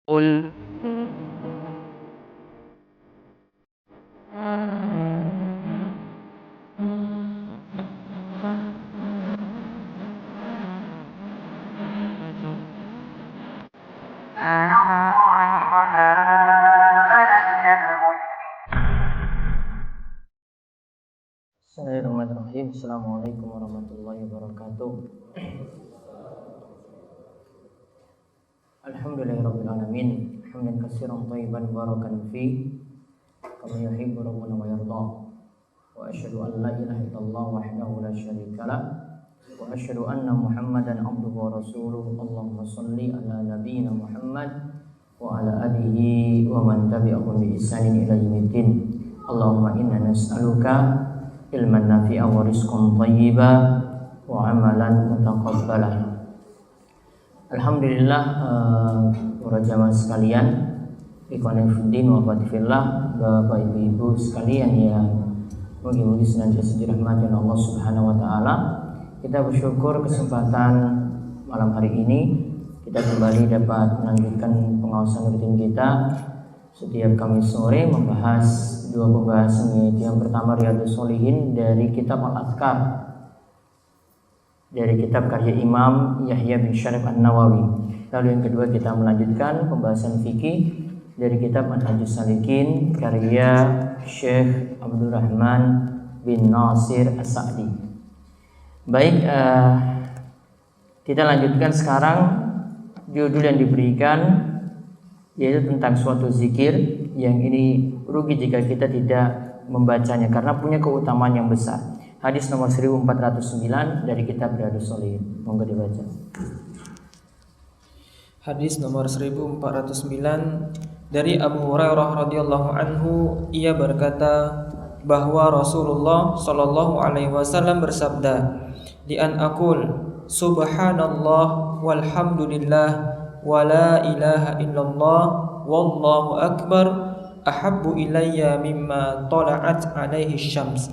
قل Bismillahirrahmanirrahim. Assalamualaikum warahmatullahi wabarakatuh. Alhamdulillahirabbil alamin. Hamdan katsiran thayyiban barakan fi kama yuhibbu rabbuna wa yarda. Wa asyhadu an la ilaha illallah wahdahu la syarika lah wa asyhadu anna Muhammadan abduhu wa rasuluh. Allahumma shalli ala nabiyyina Muhammad wa ala alihi wa man tabi'ahum bi ihsanin ila yaumiddin. Allahumma inna nas'aluka ilman nafi'a wa rizqan thayyiba wa amalan mutaqabbala. Alhamdulillah, para jamaah sekalian, ikhwan fillah wa fatifillah, Bapak Ibu sekalian yang mugi-mugi senantiasa dirahmati oleh Allah Subhanahu wa taala. Kita bersyukur kesempatan malam hari ini kita kembali dapat melanjutkan pengawasan rutin kita setiap Kamis sore, membahas dua pembahasan, yaitu yang pertama Riyadhus Shalihin dari kitab Al-Adhkar, dari kitab karya Imam Yahya bin Syarif An-Nawawi. Lalu yang kedua kita melanjutkan pembahasan fikih dari kitab Manhajus Salikin karya Syekh Abdurrahman bin Nasir As-Sa'di. Baik, kita lanjutkan sekarang judul yang diberikan, yaitu tentang suatu zikir yang ini rugi jika kita tidak membacanya karena punya keutamaan yang besar. Hadis nomor 1409 dari kitab Riyadhus Shalihin. Monggo dibaca. Hadis nomor 1409 dari Abu Hurairah radhiyallahu anhu, ia berkata bahwa Rasulullah sallallahu alaihi wasallam bersabda, "Di an aqul subhanallah walhamdulillah wa la ilaha illallah wallahu akbar ahabbu ilayya mimma tala'at alaihi syams."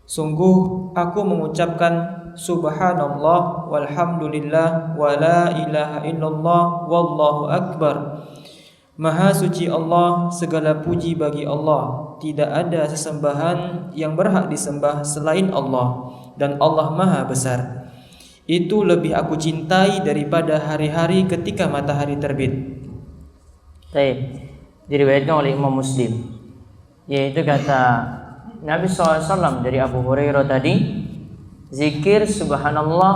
Sungguh aku mengucapkan subhanallah walhamdulillah wa la ilaha illallah wallahu akbar. Maha suci Allah, segala puji bagi Allah. Tidak ada sesembahan yang berhak disembah selain Allah, dan Allah Maha besar. Itu lebih aku cintai daripada hari-hari ketika matahari terbit. Baik, diriwayatkan oleh Imam Muslim, yaitu kata Nabi SAW dari Abu Hurairah tadi, zikir subhanallah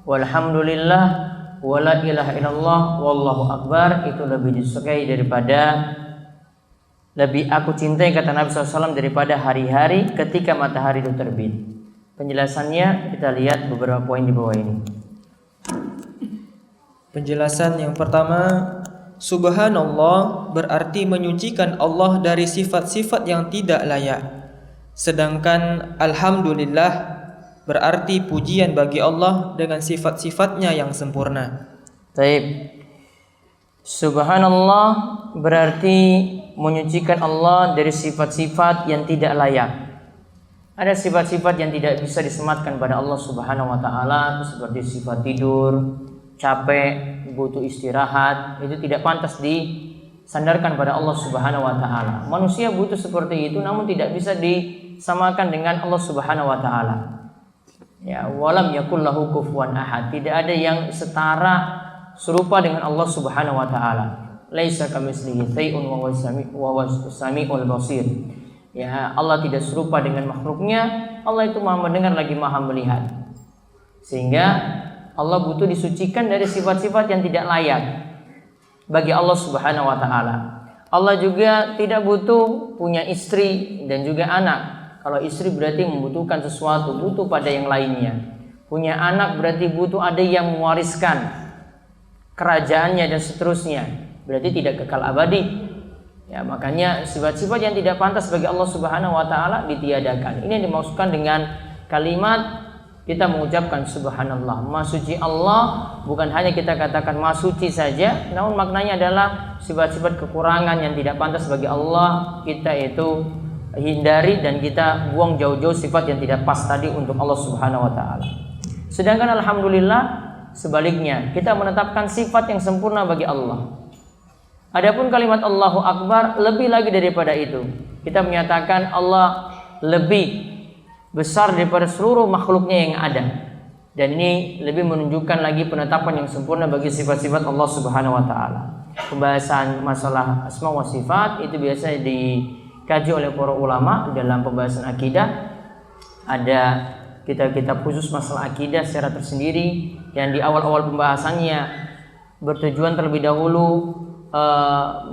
walhamdulillah wa la ilaha illallah wallahu akbar itu lebih disukai daripada, lebih aku cintai, kata Nabi SAW, daripada hari-hari ketika matahari itu terbit. Penjelasannya kita lihat beberapa poin di bawah ini. Penjelasan yang pertama, subhanallah berarti menyucikan Allah dari sifat-sifat yang tidak layak. Sedangkan alhamdulillah berarti pujian bagi Allah dengan sifat-sifatnya yang sempurna. Baik. Subhanallah berarti menyucikan Allah dari sifat-sifat yang tidak layak. Ada sifat-sifat yang tidak bisa disematkan pada Allah Subhanahu wa taala, seperti sifat tidur, capek, butuh istirahat, itu tidak pantas disandarkan pada Allah Subhanahu wa taala. Manusia butuh seperti itu, namun tidak bisa disamakan dengan Allah Subhanahu wa taala. Ya, walam yakul lahu kufuwan ahad. Tidak ada yang setara serupa dengan Allah Subhanahu wa taala. Laisa kamitslihi syai'un wa huwas samiul basir. Ya, Allah tidak serupa dengan makhluknya. Allah itu Maha mendengar lagi Maha melihat. Sehingga Allah butuh disucikan dari sifat-sifat yang tidak layak bagi Allah Subhanahu wa taala. Allah juga tidak butuh punya istri dan juga anak. Kalau istri berarti membutuhkan sesuatu, butuh pada yang lainnya. Punya anak berarti butuh ada yang mewariskan kerajaannya dan seterusnya. Berarti tidak kekal abadi. Ya, makanya sifat-sifat yang tidak pantas bagi Allah Subhanahu wa taala ditiadakan. Ini yang dimaksudkan dengan kalimat kita mengucapkan subhanallah. Maha suci Allah bukan hanya kita katakan maha suci saja, namun maknanya adalah sifat-sifat kekurangan yang tidak pantas bagi Allah kita itu hindari dan kita buang jauh-jauh sifat yang tidak pas tadi untuk Allah Subhanahu wa taala. Sedangkan alhamdulillah sebaliknya, kita menetapkan sifat yang sempurna bagi Allah. Adapun kalimat Allahu Akbar lebih lagi daripada itu. Kita menyatakan Allah lebih besar daripada seluruh makhluknya yang ada. Dan ini lebih menunjukkan lagi penetapan yang sempurna bagi sifat-sifat Allah Subhanahu wa taala. Pembahasan masalah asma wa sifat itu biasa dikaji oleh para ulama dalam pembahasan akidah. Ada kitab-kitab khusus masalah akidah secara tersendiri yang di awal-awal pembahasannya bertujuan terlebih dahulu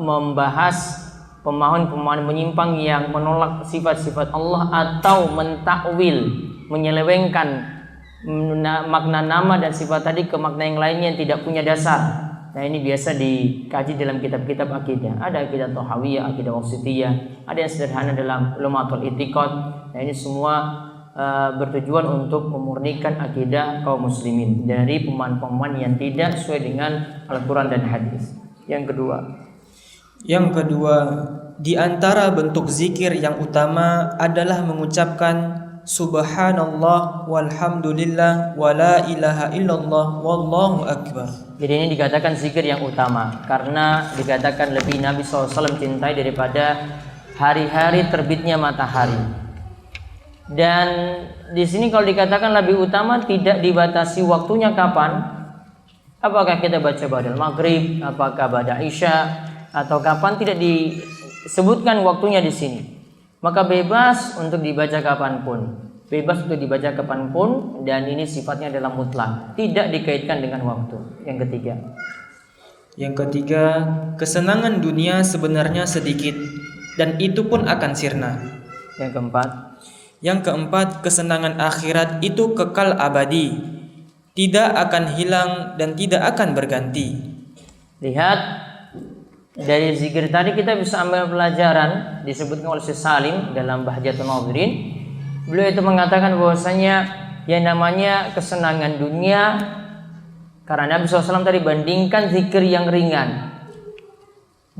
membahas pemahaman-pemahaman menyimpang yang menolak sifat-sifat Allah atau mentakwil, menyelewengkan makna nama dan sifat tadi ke makna yang lainnya yang tidak punya dasar. Nah, ini biasa dikaji dalam kitab-kitab akidah. Ada akidah Thahawiyah, akidah Wasithiyah, ada yang sederhana dalam Lumatul I'tiqad. Nah, ini semua bertujuan untuk memurnikan akidah kaum muslimin dari pemahaman-pemahaman yang tidak sesuai dengan Al-Quran dan hadis. Yang kedua, di antara bentuk zikir yang utama adalah mengucapkan subhanallah walhamdulillah wala ilaha illallah wallahu akbar. Jadi ini dikatakan zikir yang utama karena dikatakan lebih Nabi SAW cintai daripada hari-hari terbitnya matahari. Dan di sini kalau dikatakan lebih utama tidak dibatasi waktunya kapan. Apakah kita baca ba'dal maghrib, apakah ba'da isya, atau kapan, tidak disebutkan waktunya di sini. Maka bebas untuk dibaca kapanpun, dan ini sifatnya adalah mutlak, tidak dikaitkan dengan waktu. Yang ketiga, kesenangan dunia sebenarnya sedikit dan itu pun akan sirna. Yang keempat, kesenangan akhirat itu kekal abadi, tidak akan hilang dan tidak akan berganti. Lihat dari zikir tadi kita bisa ambil pelajaran disebutkan oleh Syekh Salim dalam Bahjatul Nadhirin. Beliau itu mengatakan bahwasanya yang namanya kesenangan dunia, karena Nabi SAW tadi bandingkan zikir yang ringan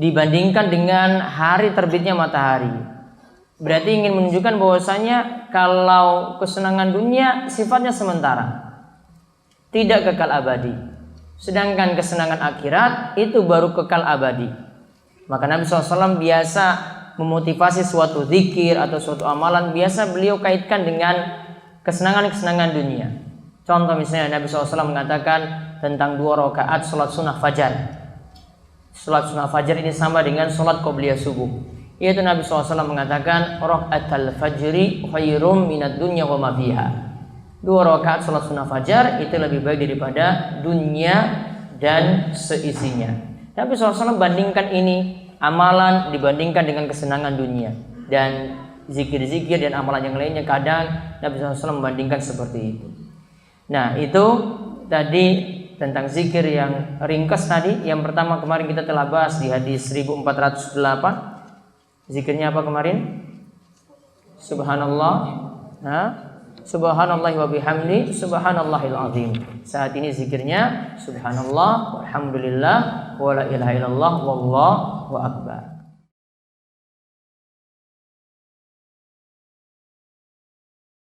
dibandingkan dengan hari terbitnya matahari. Berarti ingin menunjukkan bahwasanya kalau kesenangan dunia sifatnya sementara, tidak kekal abadi. Sedangkan kesenangan akhirat itu baru kekal abadi. Maka Nabi SAW biasa memotivasi suatu zikir atau suatu amalan, biasa beliau kaitkan dengan kesenangan-kesenangan dunia. Contoh misalnya Nabi SAW mengatakan tentang 2 rakaat salat sunnah fajar. Salat sunnah fajar ini sama dengan salat qobliyah subuh. Yaitu Nabi SAW mengatakan rakaatul fajri khairum minad dunya wa ma fiha. 2 rakaat salat sunnah fajar itu lebih baik daripada dunia dan seisinya. Nabi SAW bandingkan ini amalan dibandingkan dengan kesenangan dunia, dan zikir-zikir dan amalan yang lainnya kadang Nabi SAW membandingkan seperti itu. Nah, itu tadi tentang zikir yang ringkas tadi. Yang pertama kemarin kita telah bahas di hadis 1408. Zikirnya apa kemarin? Subhanallah. Subhanallah wa bihamdi subhanallahil azim. Saat ini zikirnya subhanallah walhamdulillah wala ilaha illallah wallahu akbar.